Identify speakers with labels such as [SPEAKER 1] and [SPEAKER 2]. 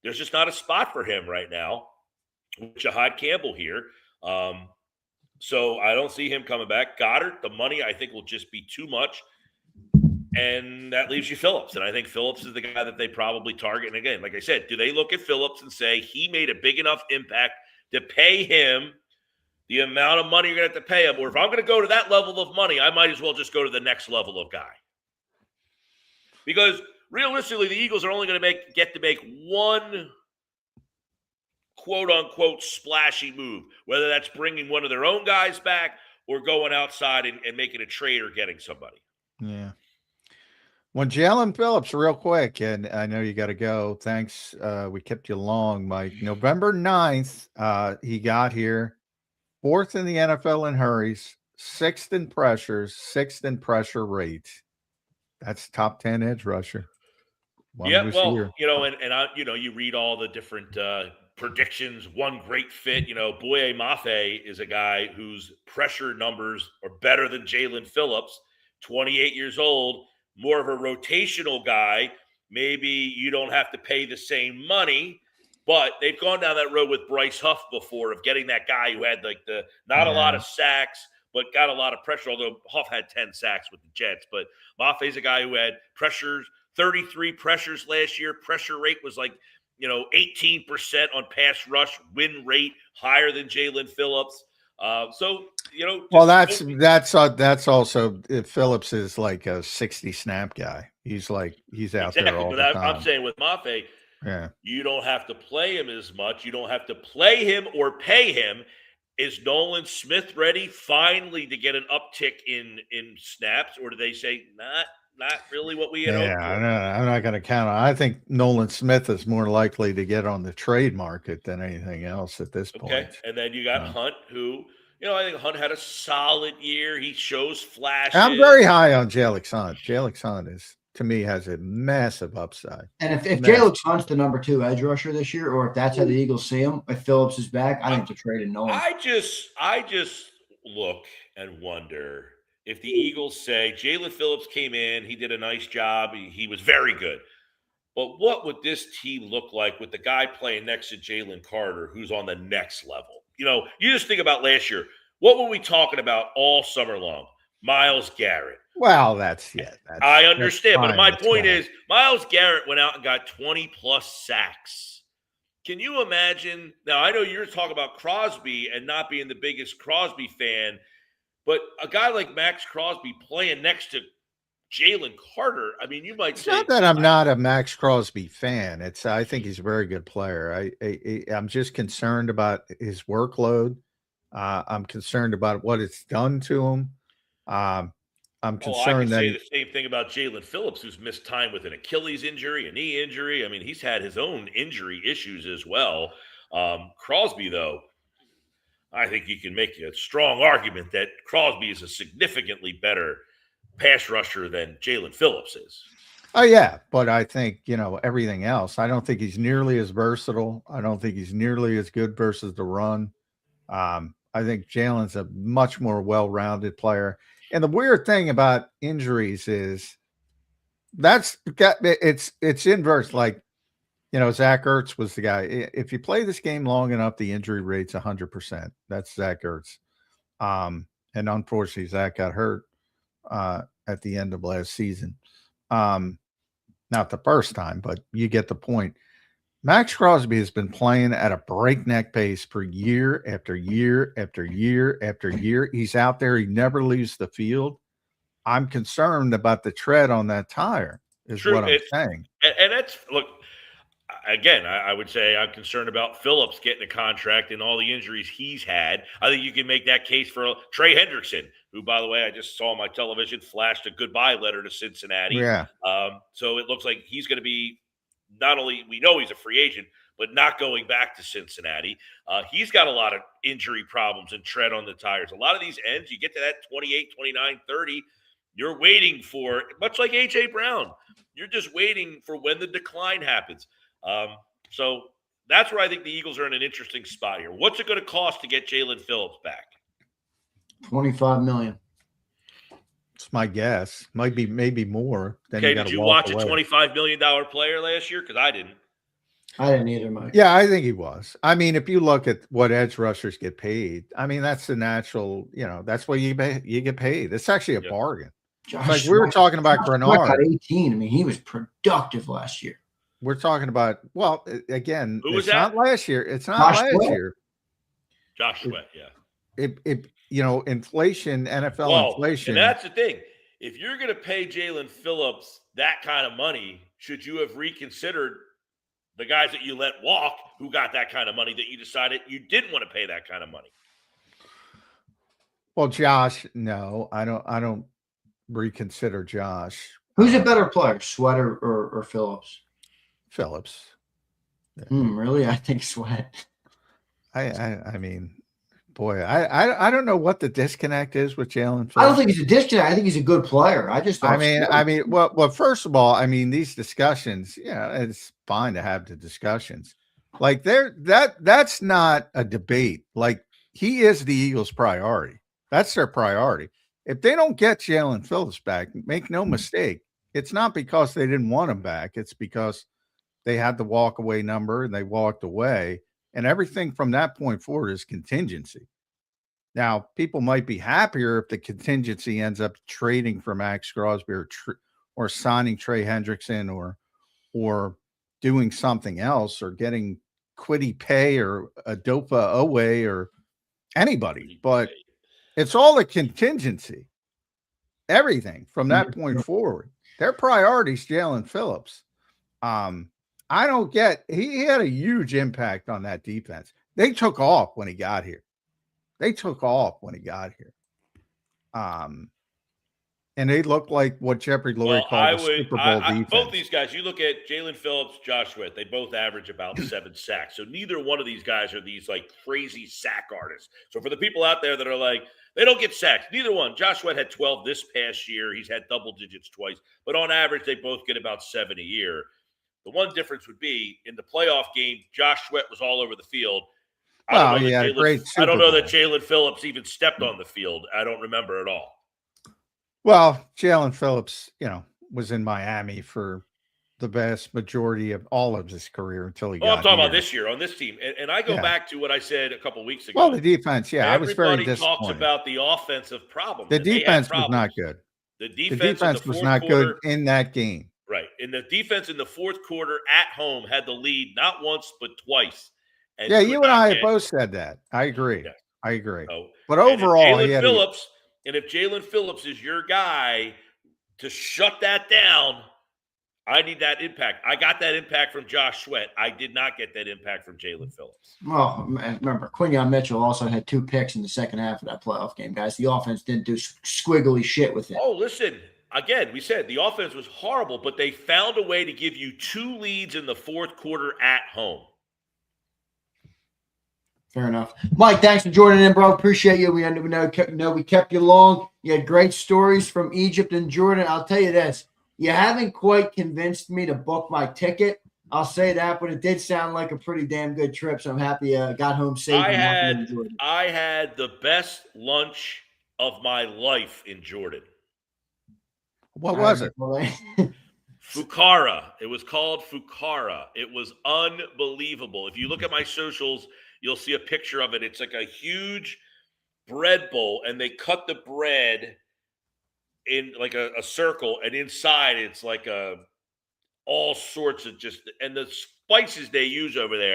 [SPEAKER 1] there's just not a spot for him right now with Jahad Campbell here. So I don't see him coming back. Goddard, the money I think will just be too much. And that leaves you Phillips. And I think Phillips is the guy that they probably target. And again, like I said, do they look at Phillips and say he made a big enough impact to pay him the amount of money you're going to have to pay him? Or if I'm going to go to that level of money, I might as well just go to the next level of guy. Because realistically, the Eagles are only going to get to make one quote-unquote splashy move, whether that's bringing one of their own guys back or going outside and making a trade or getting somebody.
[SPEAKER 2] Yeah. When Jaelan Phillips, real quick, and I know you got to go. Thanks. We kept you long, Mike. November 9th, he got here. 4th in the NFL in hurries, 6th in pressures, 6th in pressure rate. That's top 10 edge rusher.
[SPEAKER 1] Yeah, well, you read all the different predictions. One great fit, Boye Mafe is a guy whose pressure numbers are better than Jaelan Phillips, 28 years old, more of a rotational guy. Maybe you don't have to pay the same money, but they've gone down that road with Bryce Huff before of getting that guy who had not a lot of sacks, but got a lot of pressure, although Huff had 10 sacks with the Jets. But Mafe's a guy who had pressures, 33 pressures last year. Pressure rate was 18% on pass rush, win rate higher than Jaelan Phillips. Well,
[SPEAKER 2] that's also Phillips is like a 60 snap guy. He's out there all the time.
[SPEAKER 1] I'm saying with Mafe,
[SPEAKER 2] yeah,
[SPEAKER 1] you don't have to play him as much. You don't have to play him or pay him. Is Nolan Smith ready finally to get an uptick in snaps, or do they say not really what we had hoped for?
[SPEAKER 2] I'm not going to count on. I think Nolan Smith is more likely to get on the trade market than anything else at this point.
[SPEAKER 1] Okay, and then you got Hunt, who I think Hunt had a solid year. He shows flashes.
[SPEAKER 2] I'm very high on Jaelan Hunt. Jaelan Hunt to me has a massive upside.
[SPEAKER 3] And if Jaelan Hunt's the number 2 edge rusher this year, or if that's how the Eagles see him, if Phillips is back, I think to trade in Nolan.
[SPEAKER 1] I just look and wonder if the Eagles say Jaelan Phillips came in, he did a nice job, he was very good. But what would this team look like with the guy playing next to Jalen Carter, who's on the next level? You just think about last year. What were we talking about all summer long? Myles Garrett.
[SPEAKER 2] Well,
[SPEAKER 1] I understand, but my point is Myles Garrett went out and got 20-plus sacks. Can you imagine? Now, I know you're talking about Crosby and not being the biggest Crosby fan, but a guy like Maxx Crosby playing next to Jalen Carter, I mean, you might say.
[SPEAKER 2] It's not that I'm not a Maxx Crosby fan. I think he's a very good player. I'm just concerned about his workload. I'm concerned about what it's done to him. I'm concerned
[SPEAKER 1] I can say the same thing about Jaelan Phillips, who's missed time with an Achilles injury, a knee injury. I mean, he's had his own injury issues as well. Crosby, though, I think you can make a strong argument that Crosby is a significantly better pass rusher than Jaelan Phillips is.
[SPEAKER 2] Oh, yeah, but I think, everything else, I don't think he's nearly as versatile. I don't think he's nearly as good versus the run. I think Jalen's a much more well-rounded player. And the weird thing about injuries is it's inverse. Like, Zach Ertz was the guy. If you play this game long enough, the injury rate's 100%. That's Zach Ertz. And unfortunately, Zach got hurt at the end of last season. Not the first time, but you get the point. Maxx Crosby has been playing at a breakneck pace for year after year after year after year. He's out there. He never leaves the field. I'm concerned about the tread on that tire is what I'm saying.
[SPEAKER 1] And that's, look, again, I would say I'm concerned about Phillips getting a contract and all the injuries he's had. I think you can make that case for Trey Hendrickson, who, by the way, I just saw on my television, flashed a goodbye letter to Cincinnati.
[SPEAKER 2] Yeah.
[SPEAKER 1] So it looks like he's going to be, not only we know he's a free agent, but not going back to Cincinnati. He's got a lot of injury problems and tread on the tires. A lot of these ends, you get to that 28, 29, 30, you're waiting for, much like A.J. Brown, you're just waiting for when the decline happens. So that's where I think the Eagles are in an interesting spot here. What's it going to cost to get Jaelan Phillips back?
[SPEAKER 3] $25 million.
[SPEAKER 2] It's my guess. Might be maybe more.
[SPEAKER 1] Okay, did you watch a $25 million player last year? Because I didn't.
[SPEAKER 3] I didn't either, Mike.
[SPEAKER 2] Yeah, I think he was. I mean, if you look at what edge rushers get paid, I mean, that's the natural, that's what you get paid. It's actually a bargain. It's like we were talking about Grenard.
[SPEAKER 3] Got 18. I mean, he was productive last year.
[SPEAKER 2] We're talking about, well, again,
[SPEAKER 1] Who was
[SPEAKER 2] it's
[SPEAKER 1] that?
[SPEAKER 2] not last year. It's not last year.
[SPEAKER 1] Josh Sweat, yeah.
[SPEAKER 2] Inflation, NFL inflation.
[SPEAKER 1] And that's the thing. If you're going to pay Jaelan Phillips that kind of money, should you have reconsidered the guys that you let walk who got that kind of money that you decided you didn't want to pay that kind of money?
[SPEAKER 2] Well, Josh, no, I don't reconsider Josh.
[SPEAKER 3] Who's a better player, Sweat or Phillips?
[SPEAKER 2] Phillips.
[SPEAKER 3] Yeah. Really? I think Sweat.
[SPEAKER 2] I mean, boy, I don't know what the disconnect is with Jaelan Phillips.
[SPEAKER 3] I don't think he's a disconnect. I think he's a good player. Well,
[SPEAKER 2] first of all, I mean, these discussions, it's fine to have the discussions. Like that's not a debate. Like, he is the Eagles' priority. That's their priority. If they don't get Jaelan Phillips back, make no mistake, it's not because they didn't want him back. It's because they had the walk away number and they walked away. And everything from that point forward is contingency. Now, people might be happier if the contingency ends up trading for Maxx Crosby or signing Trey Hendrickson or doing something else or getting Quiddy Pay or Adopa Owe or anybody. But it's all a contingency. Everything from that point forward. Their priority is Jaelan Phillips. I don't get – he had a huge impact on that defense. They took off when he got here. And they looked like what Jeffrey Lurie called the Super Bowl defense.
[SPEAKER 1] Both these guys, you look at Jaelan Phillips, Josh Sweat, they both average about 7 sacks. So neither one of these guys are these like crazy sack artists. So for the people out there that are like, they don't get sacks, neither one. Josh Sweat had 12 this past year. He's had double digits twice. But on average, they both get about 7 a year. The one difference would be in the playoff game, Josh Sweat was all over the field. I don't know that Jaelan Phillips even stepped on the field. I don't remember at all.
[SPEAKER 2] Well, Jaelan Phillips, was in Miami for the vast majority of all of his career until he got
[SPEAKER 1] I'm talking
[SPEAKER 2] here.
[SPEAKER 1] about this year on this team. And I go back to what I said a couple weeks ago.
[SPEAKER 2] Well, the defense, I was very disappointed.
[SPEAKER 1] Everybody talks about the offensive problems.
[SPEAKER 2] The defense was not good.
[SPEAKER 1] The defense
[SPEAKER 2] was not good in that game.
[SPEAKER 1] Right. And the defense in the fourth quarter at home had the lead not once but twice.
[SPEAKER 2] And you and I both said that. I agree.
[SPEAKER 1] Yeah.
[SPEAKER 2] I agree.
[SPEAKER 1] So,
[SPEAKER 2] but overall,
[SPEAKER 1] if Jaelan Phillips is your guy to shut that down, I need that impact. I got that impact from Josh Sweat. I did not get that impact from Jaelan Phillips.
[SPEAKER 3] Well, remember, Quinyon Mitchell also had 2 picks in the second half of that playoff game, guys. The offense didn't do squiggly shit with it.
[SPEAKER 1] Oh, listen. Again, we said the offense was horrible, but they found a way to give you 2 leads in the fourth quarter at home.
[SPEAKER 3] Fair enough. Mike, thanks for joining in, bro. Appreciate you. We know we kept you long. You had great stories from Egypt and Jordan. I'll tell you this. You haven't quite convinced me to book my ticket. I'll say that, but it did sound like a pretty damn good trip, so I'm happy I got home safe.
[SPEAKER 1] I had the best lunch of my life in Jordan.
[SPEAKER 2] What was it?
[SPEAKER 1] Fukara. It was called Fukara. It was unbelievable. If you look at my socials, you'll see a picture of it. It's like a huge bread bowl, and they cut the bread in like a circle, and inside it's like all sorts of and the spices they use over there